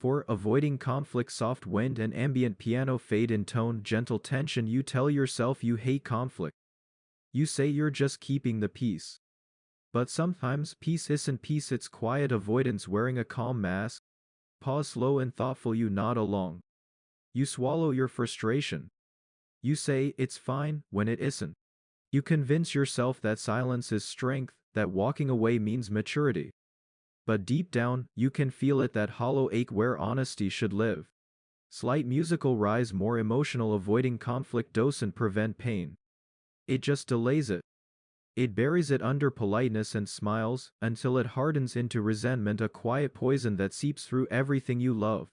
4. Avoiding conflict. Soft wind and ambient piano fade in tone. Gentle tension. You tell yourself you hate conflict. You say you're just keeping the peace. But sometimes peace isn't peace, it's quiet avoidance wearing a calm mask. Pause, slow and thoughtful. You nod along. You swallow your frustration. You say it's fine when it isn't. You convince yourself that silence is strength, that walking away means maturity. But deep down, you can feel it, that hollow ache where honesty should live. Slight musical rise, more emotional. Avoiding conflict doesn't prevent pain. It just delays it. It buries it under politeness and smiles, until it hardens into resentment, a quiet poison that seeps through everything you love.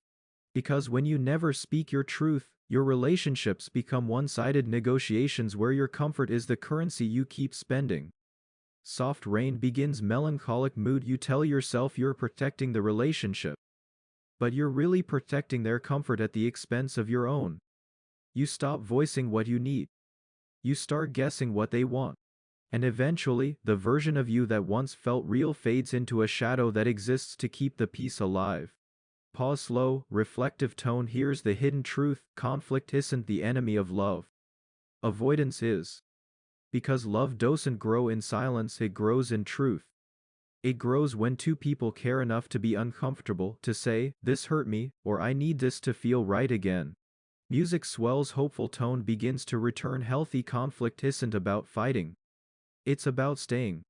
Because when you never speak your truth, your relationships become one-sided negotiations where your comfort is the currency you keep spending. Soft rain begins. Melancholic mood. You tell yourself you're protecting the relationship. But you're really protecting their comfort at the expense of your own. You stop voicing what you need. You start guessing what they want. And eventually, the version of you that once felt real fades into a shadow that exists to keep the peace alive. Pause, slow, reflective tone. Here's the hidden truth: conflict isn't the enemy of love. Avoidance is. Because love doesn't grow in silence, it grows in truth. It grows when two people care enough to be uncomfortable, to say, "This hurt me," or "I need this to feel right again." Music swells, hopeful tone begins to return. Healthy conflict isn't about fighting. It's about staying.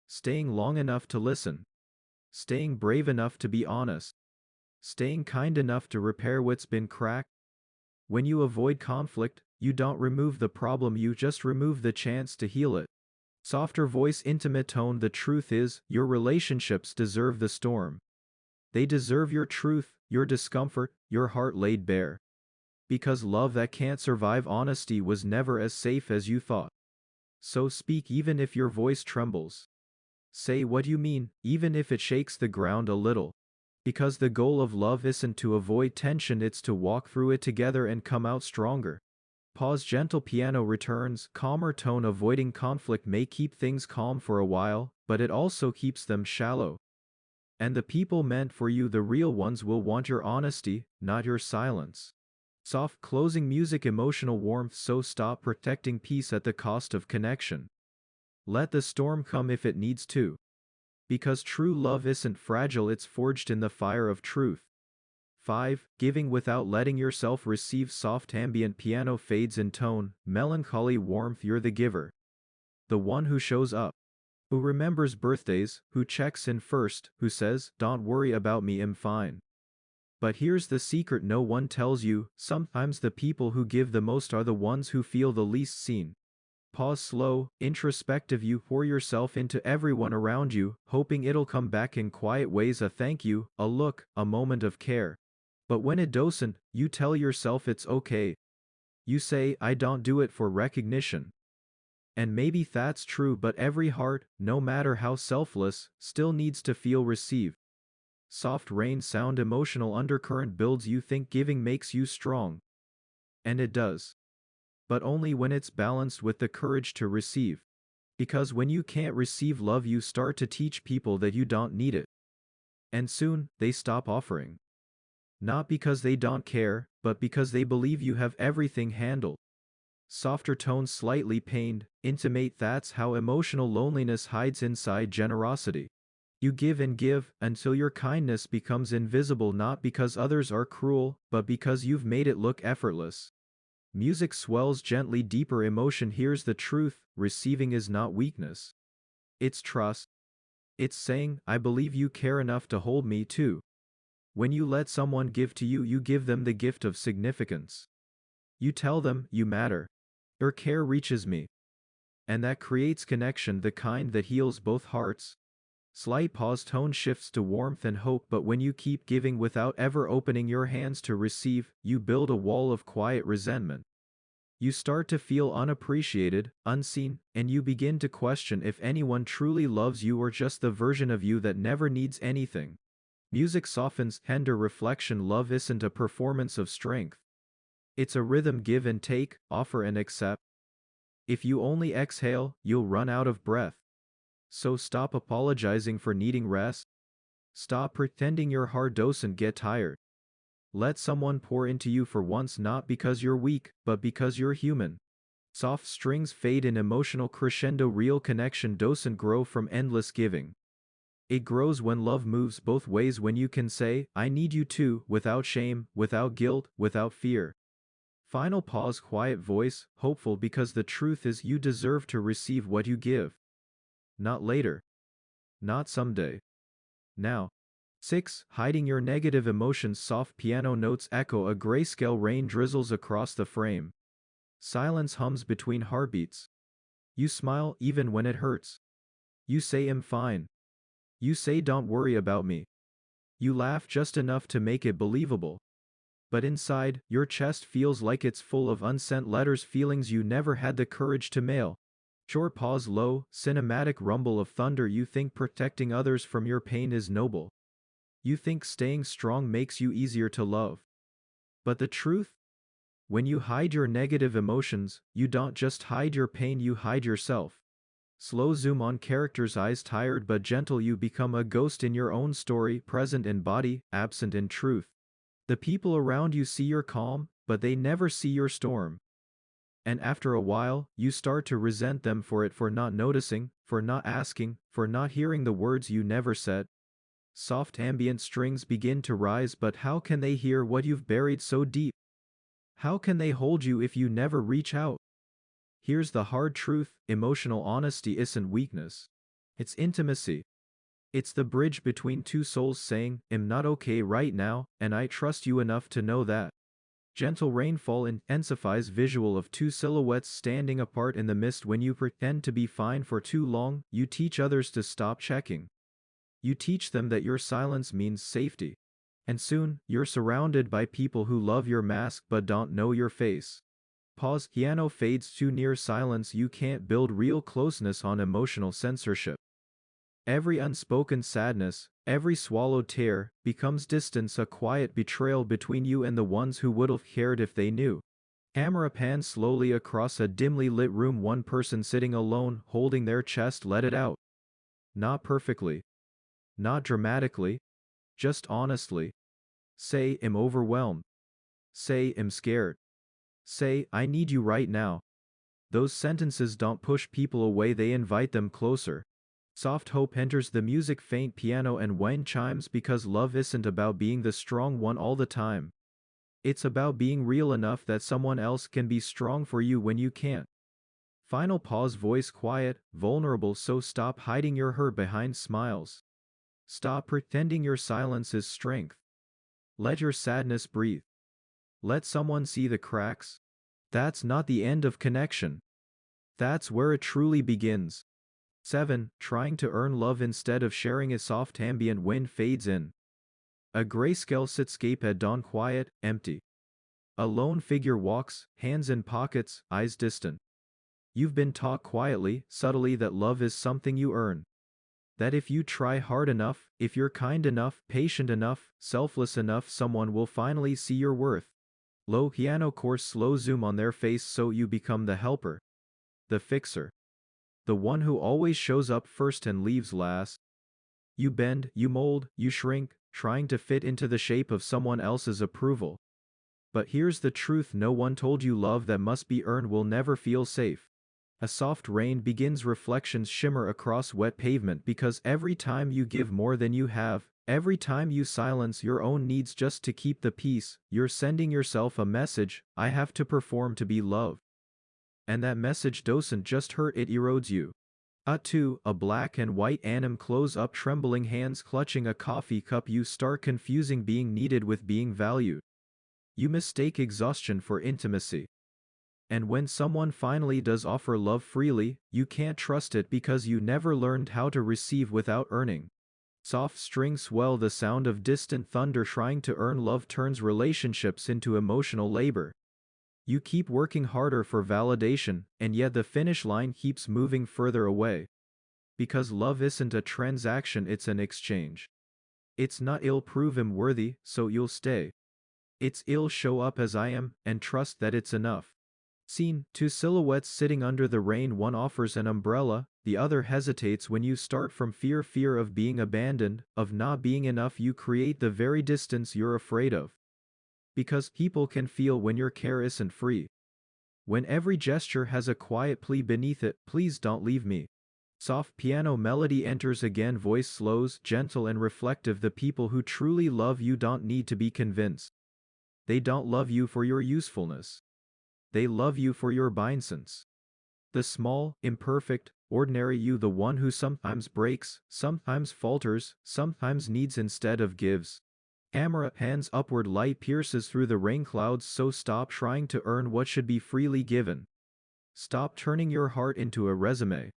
Staying long enough to listen. Staying brave enough to be honest. Staying kind enough to repair what's been cracked. When you avoid conflict, you don't remove the problem, you just remove the chance to heal it. Softer voice, intimate tone. The truth is, your relationships deserve the storm. They deserve your truth, your discomfort, your heart laid bare. Because love that can't survive honesty was never as safe as you thought. So speak even if your voice trembles. Say what you mean, even if it shakes the ground a little. Because the goal of love isn't to avoid tension, it's to walk through it together and come out stronger. Pause, gentle piano returns, calmer tone. Avoiding conflict may keep things calm for a while, but it also keeps them shallow. And the people meant for you, the real ones, will want your honesty, not your silence. Soft closing music, emotional warmth. So stop protecting peace at the cost of connection. Let the storm come if it needs to. Because true love isn't fragile, it's forged in the fire of truth. 5. Giving without letting yourself receive. Soft ambient piano fades in tone, melancholy warmth. You're the giver. The one who shows up. Who remembers birthdays, who checks in first, who says, "Don't worry about me, I'm fine." But here's the secret no one tells you: sometimes the people who give the most are the ones who feel the least seen. Pause, slow, introspective. You pour yourself into everyone around you, hoping it'll come back in quiet ways: a thank you, a look, a moment of care. But when it doesn't, you tell yourself it's okay. You say, "I don't do it for recognition." And maybe that's true, but every heart, no matter how selfless, still needs to feel received. Soft rain sound, emotional undercurrent builds. You think giving makes you strong. And it does. But only when it's balanced with the courage to receive. Because when you can't receive love, you start to teach people that you don't need it. And soon, they stop offering. Not because they don't care, but because they believe you have everything handled. Softer tones, slightly pained, intimate. That's how emotional loneliness hides inside generosity. You give and give, until your kindness becomes invisible, not because others are cruel, but because you've made it look effortless. Music swells gently, deeper emotion. Here's the truth: receiving is not weakness. It's trust. It's saying, "I believe you care enough to hold me too." When you let someone give to you, you give them the gift of significance. You tell them, "You matter. Your care reaches me." And that creates connection, the kind that heals both hearts. Slight pause, tone shifts to warmth and hope. But when you keep giving without ever opening your hands to receive, you build a wall of quiet resentment. You start to feel unappreciated, unseen, and you begin to question if anyone truly loves you or just the version of you that never needs anything. Music softens, tender reflection. Love isn't a performance of strength. It's a rhythm: give and take, offer and accept. If you only exhale, you'll run out of breath. So stop apologizing for needing rest. Stop pretending your heart doesn't get tired. Let someone pour into you for once, not because you're weak, but because you're human. Soft strings fade in emotional crescendo. Real connection doesn't grow from endless giving. It grows when love moves both ways, when you can say, I need you too, without shame, without guilt, without fear. Final pause, quiet voice, hopeful, because the truth is you deserve to receive what you give. Not later. Not someday. Now. 6. Hiding your negative emotions. Soft piano notes echo. A grayscale rain drizzles across the frame. Silence hums between heartbeats. You smile even when it hurts. You say I'm fine. You say don't worry about me. You laugh just enough to make it believable. But inside, your chest feels like it's full of unsent letters, feelings you never had the courage to mail. Short pause, low, cinematic rumble of thunder. You think protecting others from your pain is noble. You think staying strong makes you easier to love. But the truth? When you hide your negative emotions, you don't just hide your pain, you hide yourself. Slow zoom on characters' eyes, tired but gentle. You become a ghost in your own story, present in body, absent in truth. The people around you see your calm, but they never see your storm. And after a while, you start to resent them for it, for not noticing, for not asking, for not hearing the words you never said. Soft ambient strings begin to rise, but how can they hear what you've buried so deep? How can they hold you if you never reach out? Here's the hard truth: emotional honesty isn't weakness. It's intimacy. It's the bridge between two souls saying, I'm not okay right now, and I trust you enough to know that. Gentle rainfall intensifies visual of two silhouettes standing apart in the mist. When you pretend to be fine for too long, you teach others to stop checking. You teach them that your silence means safety. And soon, you're surrounded by people who love your mask but don't know your face. Pause. Piano fades too near. Silence. You can't build real closeness on emotional censorship. Every unspoken sadness, every swallowed tear, becomes distance, a quiet betrayal between you and the ones who would've cared if they knew. Camera pans slowly across a dimly lit room. One person sitting alone, holding their chest. Let it out. Not perfectly. Not dramatically. Just honestly. Say, I'm overwhelmed. Say, I'm scared. Say, I need you right now. Those sentences don't push people away, they invite them closer. Soft hope enters the music, faint piano and wind chimes, because love isn't about being the strong one all the time. It's about being real enough that someone else can be strong for you when you can't. Final pause, voice quiet, vulnerable. So stop hiding your hurt behind smiles. Stop pretending your silence is strength. Let your sadness breathe. Let someone see the cracks. That's not the end of connection. That's where it truly begins. 7. Trying to earn love instead of sharing. A soft ambient wind fades in. A grayscale cityscape at dawn, quiet, empty. A lone figure walks, hands in pockets, eyes distant. You've been taught quietly, subtly, that love is something you earn. That if you try hard enough, if you're kind enough, patient enough, selfless enough, someone will finally see your worth. Low piano chords, slow zoom on their face, so you become the helper. The fixer. The one who always shows up first and leaves last. You bend, you mold, you shrink, trying to fit into the shape of someone else's approval. But here's the truth: no one told you love that must be earned will never feel safe. A soft rain begins, reflections shimmer across wet pavement, because every time you give more than you have, every time you silence your own needs just to keep the peace, you're sending yourself a message: I have to perform to be loved. And that message doesn't just hurt, it erodes you. 2. A black and white anim, close up, trembling hands clutching a coffee cup. You start confusing being needed with being valued. You mistake exhaustion for intimacy. And when someone finally does offer love freely, you can't trust it because you never learned how to receive without earning. Soft strings swell, the sound of distant thunder. Trying to earn love turns relationships into emotional labor. You keep working harder for validation, and yet the finish line keeps moving further away. Because love isn't a transaction, it's an exchange. It's not "I'll prove I'm worthy, so you'll stay." It's "I'll show up as I am, and trust that it's enough." Scene: two silhouettes sitting under the rain. One offers an umbrella, the other hesitates. When you start from fear of being abandoned, of not being enough, you create the very distance you're afraid of. Because people can feel when your care isn't free. When every gesture has a quiet plea beneath it, please don't leave me. Soft piano melody enters again, voice slows, gentle and reflective. The people who truly love you don't need to be convinced. They don't love you for your usefulness. They love you for your innocence. The small, imperfect, ordinary you, the one who sometimes breaks, sometimes falters, sometimes needs instead of gives. Camera hands upward, light pierces through the rain clouds, so stop trying to earn what should be freely given. Stop turning your heart into a resume.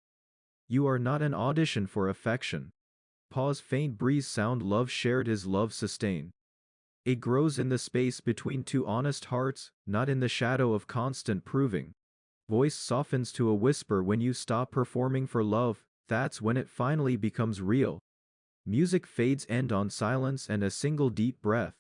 You are not an audition for affection. Pause, faint breeze sound, love shared is love sustained. It grows in the space between two honest hearts, not in the shadow of constant proving. Voice softens to a whisper when you stop performing for love, that's when it finally becomes real. Music fades, end on silence and a single deep breath.